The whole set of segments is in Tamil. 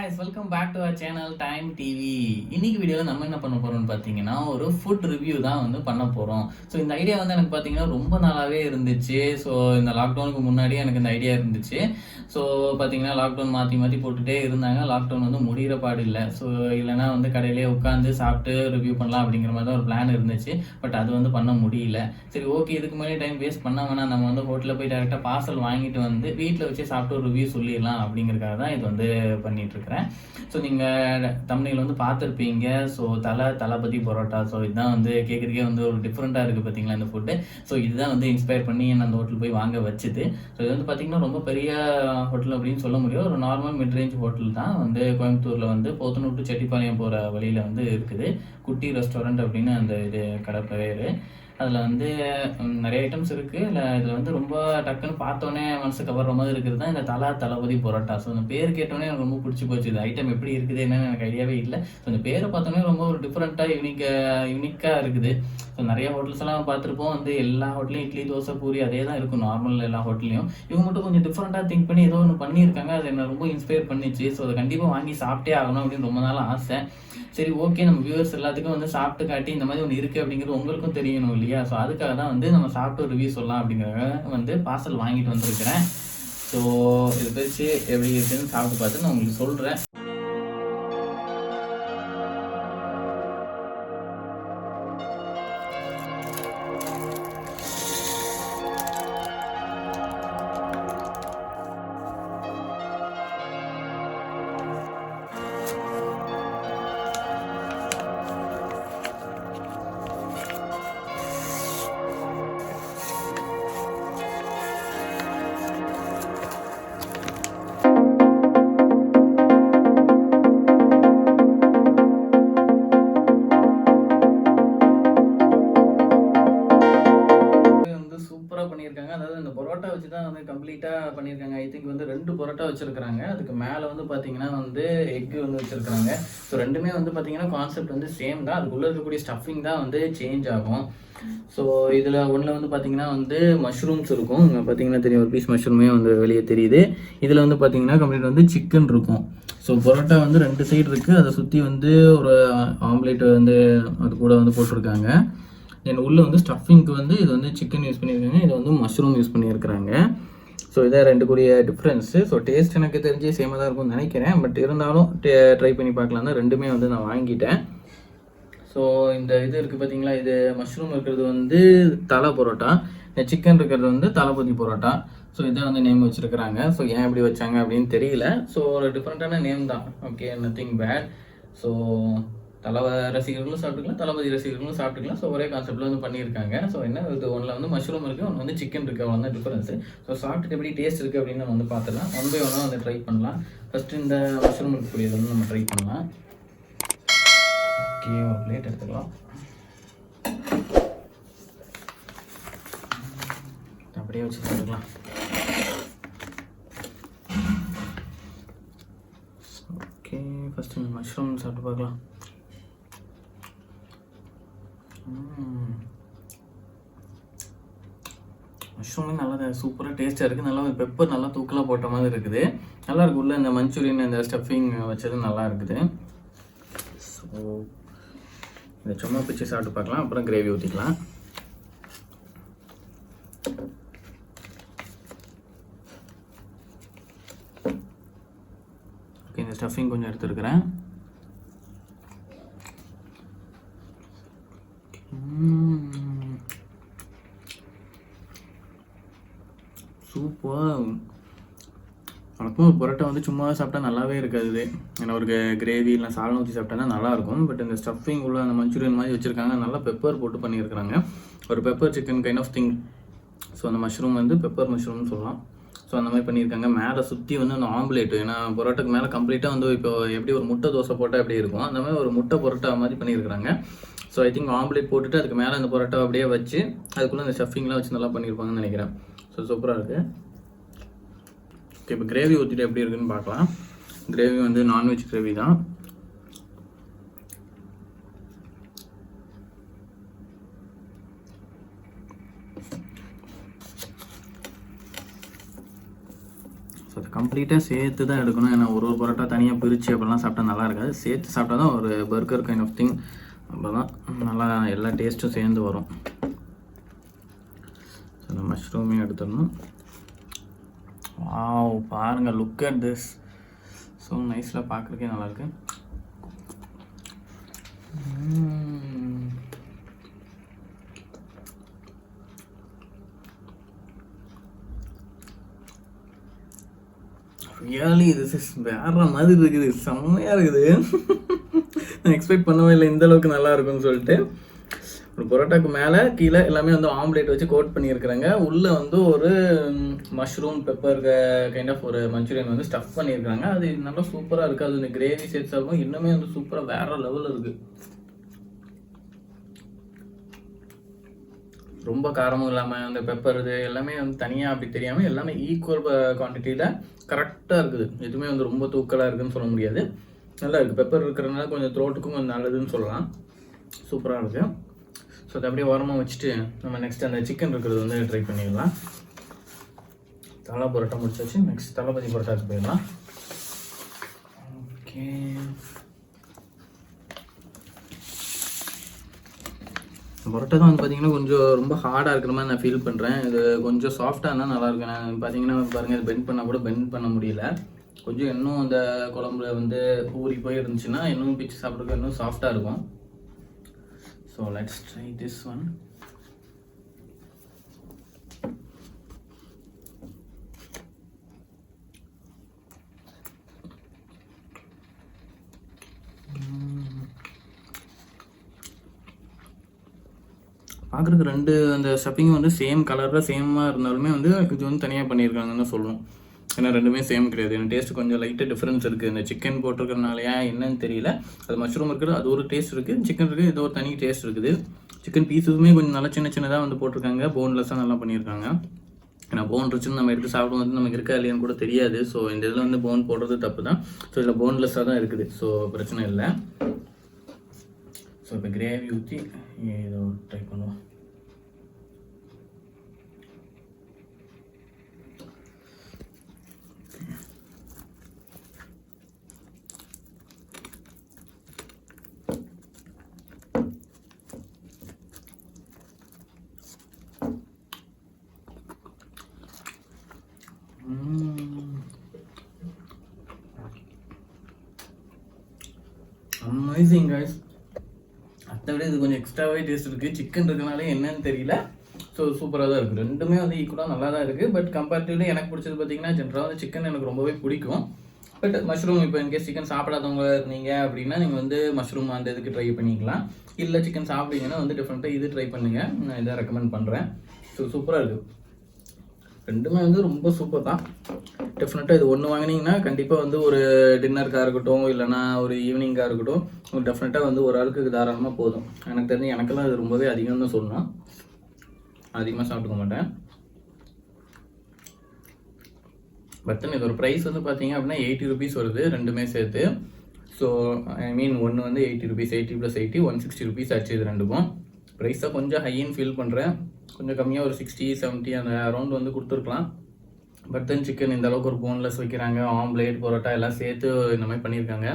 guys, welcome back to our channel Time TV. இன்னைக்கு வீடியோவில் நம்ம என்ன பண்ண போறோம்னு பார்த்தீங்கன்னா ஒரு ஃபுட் ரிவ்யூ தான் வந்து பண்ண போகிறோம். ஸோ இந்த ஐடியா வந்து எனக்கு பார்த்தீங்கன்னா ரொம்ப நாளாகவே இருந்துச்சு. ஸோ இந்த லாக்டவுனுக்கு முன்னாடியே எனக்கு இந்த ஐடியா இருந்துச்சு. ஸோ பார்த்தீங்கன்னா லாக்டவுன் மாற்றி மாற்றி போட்டுகிட்டே இருந்தாங்க. லாக்டவுன் வந்து முடிகிற பாடு இல்லை. ஸோ இல்லைனா வந்து கடையிலே உட்காந்து சாப்பிட்டு ரிவ்யூ பண்ணலாம் அப்படிங்கிற மாதிரி தான் ஒரு பிளான் இருந்துச்சு. பட் அது வந்து பண்ண முடியல. சரி, ஓகே, இதுக்கு முன்னாடி டைம் வேஸ்ட் பண்ண வேணாம், நம்ம வந்து ஹோட்டலில் போய் டேரெக்டாக பார்சல் வாங்கிட்டு வந்து வீட்டில் வச்சு சாப்பிட்டு ஒரு ரிவ்யூ சொல்லிடலாம் அப்படிங்கிறதுக்காக தான் இது வந்து பண்ணிகிட்ருக்கிறேன். ஸோ நீங்கள் தம்ப்நெயில் வந்து பார்த்துருப்பீங்க. ஸோ தளபதி பரோட்டா. ஸோ இதுதான் வந்து கேட்குறதுக்கே வந்து ஒரு டிஃப்ரெண்ட்டாக இருக்குது பார்த்தீங்களா இந்த ஃபுட்டு. ஸோ இதுதான் வந்து இன்ஸ்பயர் பண்ணி நான் அந்த ஹோட்டல் போய் வாங்க வச்சுது. ஸோ இது வந்து பார்த்திங்கன்னா ரொம்ப பெரிய ஹோட்டல் அப்படின்னு சொல்ல முடியும். ஒரு நார்மல் மிட் ரேஞ்ச் ஹோட்டல் தான். வந்து கோயம்புத்தூரில் வந்து போத்தனூர் டு செட்டிப்பாளையம் போகிற வழியில் வந்து இருக்குது. குட்டி ரெஸ்டாரண்ட் அப்படின்னு அந்த இது கடை பேர். அதில் வந்து நிறைய ஐட்டம்ஸ் இருக்குது. இல்லை இதில் வந்து ரொம்ப டக்குன்னு பார்த்தோன்னே மனசு கவர்ற மாதிரி இருக்கிறது தான் இந்த தளபதி பரோட்டா. ஸோ அந்த பேர் கேட்டோன்னே எனக்கு ரொம்ப பிடிச்சி போச்சு. இது ஐட்டம் எப்படி இருக்குது என்னன்னு எனக்கு ஐடியாவே இல்லை. ஸோ இந்த பேரை பார்த்தோன்னே ரொம்ப ஒரு டிஃப்ரெண்ட்டாக யூனிக்காக இருக்குது. ஸோ நிறைய ஹோட்டல்ஸ் எல்லாம் பார்த்துருப்போம். வந்து எல்லா ஹோட்டலையும் இட்லி தோசை பூரி அதே தான் இருக்கும் நார்மல் எல்லா ஹோட்டல்லையும். இவங்க மட்டும் கொஞ்சம் டிஃப்ரெண்ட்டாக திங்க் பண்ணி ஏதோ ஒன்று பண்ணியிருக்காங்க. அது என்ன ரொம்ப இன்ஸ்பயர் பண்ணிச்சு. ஸோ அதை கண்டிப்பாக வாங்கி சாப்பிட்டே ஆகணும் அப்படின்னு ரொம்ப நாள் ஆசை. சரி, ஓகே, நம்ம வியூவர்ஸ் எல்லாத்துக்கும் வந்து சாப்பிட்டு காட்டி இந்த மாதிரி ஒன்று இருக்குது அப்படிங்கிறது உங்களுக்கும் தெரியணும் இல்லையா? ஸோ அதுக்காக தான் வந்து நம்ம சாப்பிட்டு ரிவ்யூ சொல்லலாம் அப்படிங்கிறத வந்து பார்சல் வாங்கிட்டு வந்திருக்கிறேன். ஸோ இது பிரித்து எப்படி இருக்குதுன்னு சாப்பிட்டு பார்த்து நான் உங்களுக்கு சொல்கிறேன். பண்ணியிருக்காங்க. அதாவது இந்த பரோட்டா வச்சு தான் வந்து கம்ப்ளீட்டாக பண்ணியிருக்காங்க. ஐ திங்க் வந்து 2 பரோட்டா வச்சுருக்காங்க. அதுக்கு மேலே வந்து பார்த்தீங்கன்னா வந்து எக்கு வந்து வச்சுருக்காங்க. ஸோ ரெண்டுமே வந்து பார்த்தீங்கன்னா கான்செப்ட் வந்து சேம் தான். அதுக்குள்ளே இருக்கக்கூடிய ஸ்டஃபிங் தான் வந்து சேஞ்ச் ஆகும். ஸோ இதில் ஒன்றில் வந்து பார்த்தீங்கன்னா வந்து மஷ்ரூம்ஸ் இருக்கும். இங்கே பார்த்தீங்கன்னா தெரியும், ஒரு பீஸ் மஷ்ரூமே வந்து வெளியே தெரியுது. இதில் வந்து பார்த்தீங்கன்னா கம்ப்ளீட் வந்து சிக்கன் இருக்கும். ஸோ பரோட்டா வந்து 2 சைடு இருக்குது. அதை சுற்றி வந்து ஒரு ஆம்லேட் வந்து அது கூட வந்து போட்டிருக்காங்க. தென் உள்ளே வந்து ஸ்டஃபிங்க்கு வந்து இது வந்து சிக்கன் யூஸ் பண்ணியிருக்காங்க. இது வந்து மஷ்ரூம் யூஸ் பண்ணியிருக்கிறாங்க. ஸோ இதான் 2 கூடிய டிஃப்ரென்ஸு. ஸோ டேஸ்ட் எனக்கு தெரிஞ்சு சேமாக தான் இருக்கும்னு நினைக்கிறேன். பட் இருந்தாலும் ட்ரை பண்ணி பார்க்கலாம் தான் ரெண்டுமே வந்து நான் வாங்கிட்டேன். ஸோ இந்த இது இருக்குது பார்த்தீங்களா, இது மஷ்ரூம் இருக்கிறது வந்து தலை பரோட்டா, இந்த சிக்கன் இருக்கிறது வந்து தளபதி பரோட்டா. ஸோ இதை வந்து நேம் வச்சுருக்கிறாங்க. ஸோ ஏன் இப்படி வச்சாங்க அப்படின்னு தெரியல. ஸோ ஒரு டிஃப்ரெண்ட்டான நேம் தான். Okay, nothing bad. ஸோ ரசிகர்களும் சாப்பிட்டுக்கலாம், தளபதி ரசிகர்களும் சாப்பிட்டுக்கலாம். ஸோ ஒரே கான்செப்டில் வந்து பண்ணியிருக்காங்க. ஸோ என்ன இது, ஒன்றில் வந்து மஷ்ரூம் இருக்குது, ஒன்று வந்து சிக்கன் இருக்குது. அவ்வளோ தான் டிஃப்ரென்ஸு. ஸோ சாப்பிட்டுட்டு எப்படி டேஸ்ட் இருக்குது அப்படின்னு நம்ம வந்து பார்த்துக்கலாம். ஒன் பை ஒன்னாக வந்து ட்ரை பண்ணலாம். ஃபஸ்ட்டு இந்த மஷ்ரூம் இருக்கக்கூடியது வந்து நம்ம ட்ரை பண்ணலாம். ஓகே, ஒரு பிளேட் எடுத்துக்கலாம். அப்படியே வச்சு சாப்பிட்டுக்கலாம். ஓகே, ஃபஸ்ட்டு இந்த மஷ்ரூம் சாப்பிட்டு பார்க்கலாம். மஷ்ரூமே நல்லா சூப்பராக டேஸ்ட்டாக இருக்குது. நல்லா பெப்பர் நல்லா தூக்கலாக போட்ட மாதிரி இருக்குது. நல்லா இருக்குது. உள்ள இந்த மஞ்சூரியன் இந்த ஸ்டஃபிங் வச்சது நல்லா இருக்குது. ஸோ இதை சும்மா பிச்சு சாப்பிட்டு பார்க்கலாம். அப்புறம் கிரேவி ஊற்றிக்கலாம். ஓகே, இந்த ஸ்டஃபிங் கொஞ்சம் எடுத்துருக்கிறேன். சூப்பராக வழக்கமாக ஒரு பரோட்டா வந்து சும்மா சாப்பிட்டா நல்லாவே இருக்காது. ஏன்னா ஒரு கிரேவி இல்லை சால்னா ஊற்றி சாப்பிட்டா நல்லாயிருக்கும். பட் இந்த ஸ்டஃபிங் உள்ள அந்த மஞ்சூரியன் மாதிரி வச்சுருக்காங்க. நல்லா பெப்பர் போட்டு பண்ணியிருக்கிறாங்க. ஒரு pepper chicken kind of thing. So அந்த மஷ்ரூம் வந்து பெப்பர் மஷ்ரூம்னு சொல்லலாம். ஸோ அந்த மாதிரி பண்ணியிருக்காங்க. மேலே சுற்றி வந்து அந்த ஆம்லேட்டு, ஏன்னா பரோட்டாக்கு மேலே கம்ப்ளீட்டாக வந்து இப்போ எப்படி ஒரு முட்டை தோசை போட்டால் எப்படி இருக்கும், அந்த மாதிரி ஒரு முட்டை பரோட்டா மாதிரி பண்ணியிருக்கிறாங்க. ஸோ ஐ திங்க் ஆம்லேட் போட்டுட்டு அதுக்கு மேலே அந்த பரோட்டா அப்படியே வச்சு அதுக்குள்ளே அந்த ஸ்டஃபிங்லாம் வச்சு நல்லா பண்ணியிருப்பாங்கன்னு நினைக்கிறேன். ஸோ சூப்பராக இருக்குது. ஓகே, இப்போ கிரேவி ஊற்றிட்டு எப்படி இருக்குன்னு பார்க்கலாம். கிரேவி வந்து நான்வெஜ் கிரேவி தான். கம்ப்ளீட்டாக சேர்த்து தான் எடுக்கணும். ஏன்னா ஒரு பரோட்டா தனியாக பிரித்து அப்படிலாம் சாப்பிட்டா நல்லா இருக்காது. சேர்த்து சாப்பிட்டா தான் ஒரு பர்கர் கைண்ட் ஆஃப் திங். அப்போ தான் நல்லா எல்லா டேஸ்ட்டும் சேர்ந்து வரும். ஸோ இந்த மஷ்ரூமையும் எடுத்துடணும். வாவ், பாருங்கள், லுக் அட் திஸ். ஸோ நைஸில் பார்க்குறதுக்கே நல்லாயிருக்கு. ரியலி திஸ் இஸ் வேற மாதிரி இருக்குது. செம்மையாக இருக்குது. நான் எக்ஸ்பெக்ட் பண்ணவே இல்லை இந்த அளவுக்கு நல்லா இருக்கும்னு சொல்லிட்டு. ஒரு பரோட்டாக்கு மேலே கீழே எல்லாமே வந்து ஆம்லேட் வச்சு கோட் பண்ணியிருக்கிறாங்க. உள்ளே வந்து ஒரு மஷ்ரூம் பெப்பர் கைண்ட் ஆஃப் ஒரு மஞ்சூரியன் வந்து ஸ்டஃப் பண்ணியிருக்காங்க. அது நல்லா சூப்பராக இருக்குது. அது இந்த கிரேவி சேர்த்து சாப்பிடும் இன்னுமே வந்து சூப்பராக வேறு லெவலில் இருக்குது. ரொம்ப காரமும் இல்லாமல் அந்த பெப்பர் இது எல்லாமே வந்து தனியாக அப்படி தெரியாமல் எல்லாமே ஈக்குவல் குவான்டிட்டியில் கரெக்டாக இருக்குது. எதுவுமே வந்து ரொம்ப தூக்கலாக இருக்குதுன்னு சொல்ல முடியாது. நல்லா இருக்குது. பெப்பர் இருக்கிறதுனால கொஞ்சம் த்ரோட்டுக்கும் கொஞ்சம் நல்லதுன்னு சொல்லலாம். சூப்பராக இருக்குது. ஸோ அதை அப்படியே ஓரமாக வச்சுட்டு நம்ம நெக்ஸ்ட் அந்த சிக்கன் இருக்கிறது வந்து ட்ரை பண்ணிடலாம். தலை பரோட்டா முடிச்சாச்சு. நெக்ஸ்ட் தளபதி பரோட்டாக்கு போயிடலாம். ஓகே, பரோட்டா தான் வந்து பார்த்தீங்கன்னா கொஞ்சம் ரொம்ப ஹார்டாக இருக்கிற மாதிரி நான் ஃபீல் பண்ணுறேன். இது கொஞ்சம் சாஃப்டாக இருந்தால் நல்லாயிருக்கும். நான் பார்த்தீங்கன்னா பாருங்கள், இது பெண்ட் பண்ணால் கூட பெண்ட் பண்ண முடியல. கொஞ்சம் இன்னும் அந்த குழம்புல வந்து ஊறி போய் இருந்துச்சுன்னா இன்னும் பிச்சு சாப்பிட்றதுக்கு இன்னும் சாஃப்டாக இருக்கும். So let's try this one. பார்க்குறதுக்கு ரெண்டு அந்த ஸ்டஃபிங் வந்து சேம் கலரில் சேமாக இருந்தாலுமே வந்து இது வந்து தனியாக பண்ணியிருக்காங்கன்னு சொல்லணும். ஏன்னா ரெண்டுமே சேம் கிடையாது. எனக்கு டேஸ்ட்டு கொஞ்சம் லைட்டாக டிஃப்ரென்ஸ் இருக்குது. இந்த சிக்கன் போட்டிருக்கிறனாலையா என்னன்னு தெரியல. அது மஷ்ரூம் இருக்குது, அது ஒரு டேஸ்ட் இருக்குது. சிக்கன் இருக்குது, இது ஒரு தனி டேஸ்ட் இருக்குது. சிக்கன் பீஸுமே கொஞ்சம் நல்லா சின்ன சின்னதாக வந்து போட்டிருக்காங்க. போன்லெஸ்ஸாக நல்லா பண்ணியிருக்காங்க. ஏன்னா போன் இருந்துச்சுன்னு நம்ம எடுத்து சாப்பிடும்போது நமக்கு இருக்கா இல்லையான்னு கூட தெரியாது. ஸோ இந்த இதில் வந்து போன் போடுறது தப்பு தான். ஸோ இதில் போன்லெஸ்ஸாக தான் இருக்குது. ஸோ பிரச்சனை இல்லை. ஸோ இப்போ கிரேவி ஊற்றி ஏதோ ட்ரை பண்ணுவோம். Amazing guys. அதை விட இது கொஞ்சம் எக்ஸ்ட்ராவே டேஸ்ட் இருக்குது. சிக்கன் இருக்கனாலே என்னன்னு தெரியல. ஸோ சூப்பராக தான் இருக்குது. ரெண்டுமே வந்து ஈக்குவலாக நல்லா தான் இருக்குது. பட் கம்பேரிட்டிவ்லி எனக்கு பிடிச்சது பார்த்தீங்கன்னா ஜென்ரலாக வந்து சிக்கன் எனக்கு ரொம்பவே பிடிக்கும். பட் மஷ்ரூம் இப்போ இன்கேஸ் சிக்கன் சாப்பிடாதவங்க இருந்தீங்க அப்படின்னா நீங்கள் வந்து மஷ்ரூம் அந்த இதுக்கு ட்ரை பண்ணிக்கலாம். இல்லை சிக்கன் சாப்பிட்டீங்கன்னா வந்து டிஃப்ரெண்ட்டாக இது ட்ரை பண்ணுங்கள். நான் இதை ரெக்கமெண்ட் பண்ணுறேன். ஸோ சூப்பராக இருக்குது. ரெண்டுமே வந்து ரொம்ப சூப்பர் தான். டெஃபினட்டாக இது ஒன்று வாங்கினீங்கன்னா கண்டிப்பாக வந்து ஒரு டின்னருக்காக இருக்கட்டும், இல்லைனா ஒரு ஈவினிங்காக இருக்கட்டும், டெஃபினட்டாக வந்து ஒரு ஆளுக்கு தாராளமாக போதும். எனக்கு தெரிஞ்சு எனக்கெல்லாம் இது ரொம்பவே அதிகம்னு சொல்லணும். அதிகமாக சாப்பிட்டுக்க மாட்டேன். பட் இது ஒரு ப்ரைஸ் வந்து பார்த்தீங்க அப்படின்னா 80 rupees வருது ரெண்டுமே சேர்த்து. ஸோ ஐ மீன் ஒன்று வந்து 80 rupees, 80 + 80 160 rupees ஆச்சு. இது ரெண்டுக்கும் ப்ரைஸாக கொஞ்சம் ஹைன்னு ஃபீல் பண்ணுறேன். கொஞ்சம் கம்மியாக ஒரு 60, 70 அந்த அரௌண்ட் வந்து கொடுத்துருக்கலாம். பட் தென் சிக்கன் இந்த அளவுக்கு ஒரு போன்லெஸ் வைக்கிறாங்க. ஆம்லேட், பரோட்டா எல்லாம் சேர்த்து இந்த மாதிரி பண்ணியிருக்காங்க.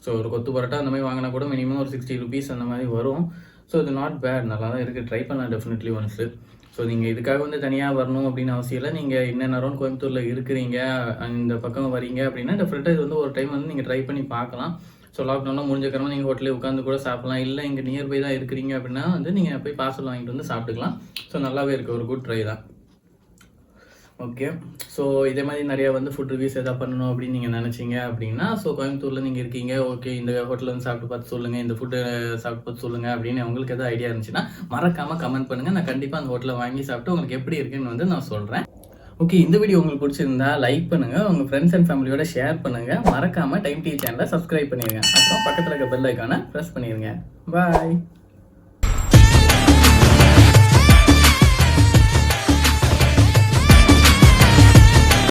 ஸோ ஒரு கொத்து பரோட்டா அந்த மாதிரி வாங்கினா கூட மினிமம் ஒரு 60 rupees அந்த மாதிரி வரும். ஸோ இது நாட் பேட், நல்லா தான் இருக்குது. ட்ரை பண்ணலாம் டெஃபினெட்லி ஒன்ஸு. ஸோ நீங்கள் இதுக்காக வந்து தனியாக வரணும் அப்படின்னு அவசியம் இல்லை. நீங்கள் இன்னும் அரௌண்ட் கோயம்புத்தூரில் இருக்கிறீங்க, இந்த பக்கம் வரீங்க அப்படின்னா டெஃபினட்டாக இது வந்து ஒரு டைம் வந்து நீங்கள் ட்ரை பண்ணி பார்க்கலாம். ஸோ லாக்டவுனில் முடிஞ்சக்கறமா நீங்கள் ஹோட்டலே உட்காந்து கூட சாப்பிட்லாம். இல்லை இங்கே நியர்பை தான் இருக்கிறீங்க அப்படின்னா வந்து நீங்கள் போய் பார்சல் வாங்கிட்டு வந்து சாப்பிட்டுக்கலாம். ஸோ நல்லாவே இருக்குது, ஒரு குட் ட்ரை தான். ஓகே, ஸோ இதே மாதிரி நிறையா வந்து ஃபுட் ரிவ்யூஸ் எதாவது பண்ணணும் அப்படின்னு நீங்கள் நினச்சிங்க அப்படின்னா, ஸோ கோயம்புத்தூரில் நீங்கள் இருக்கீங்க, ஓகே இந்த ஹோட்டலில் வந்து சாப்பிட்டு பார்த்து சொல்லுங்கள், இந்த ஃபுட்டு சாப்பிட்டு பார்த்து சொல்லுங்கள் அப்படின்னு உங்களுக்கு எதாவது ஐடியா இருந்துச்சுன்னா மறக்காமல் கமெண்ட் பண்ணுங்கள். நான் கண்டிப்பாக அந்த ஹோட்டலில் வாங்கி சாப்பிட்டு உங்களுக்கு எப்படி இருக்குன்னு வந்து நான் சொல்கிறேன். ஓகே, இந்த வீடியோ உங்களுக்கு பிடிச்சிருந்தா லைக் பண்ணுங்கள், உங்கள் ஃப்ரெண்ட்ஸ் அண்ட் ஃபேமிலியோட ஷேர் பண்ணுங்கள். மறக்காமல் டைம் டிவி சேனலை சப்ஸ்கிரைப் பண்ணிடுங்க. அப்புறம் பக்கத்தில் இருக்க பெல் ஐக்கானை ப்ரெஸ் பண்ணிடுங்க. பாய்.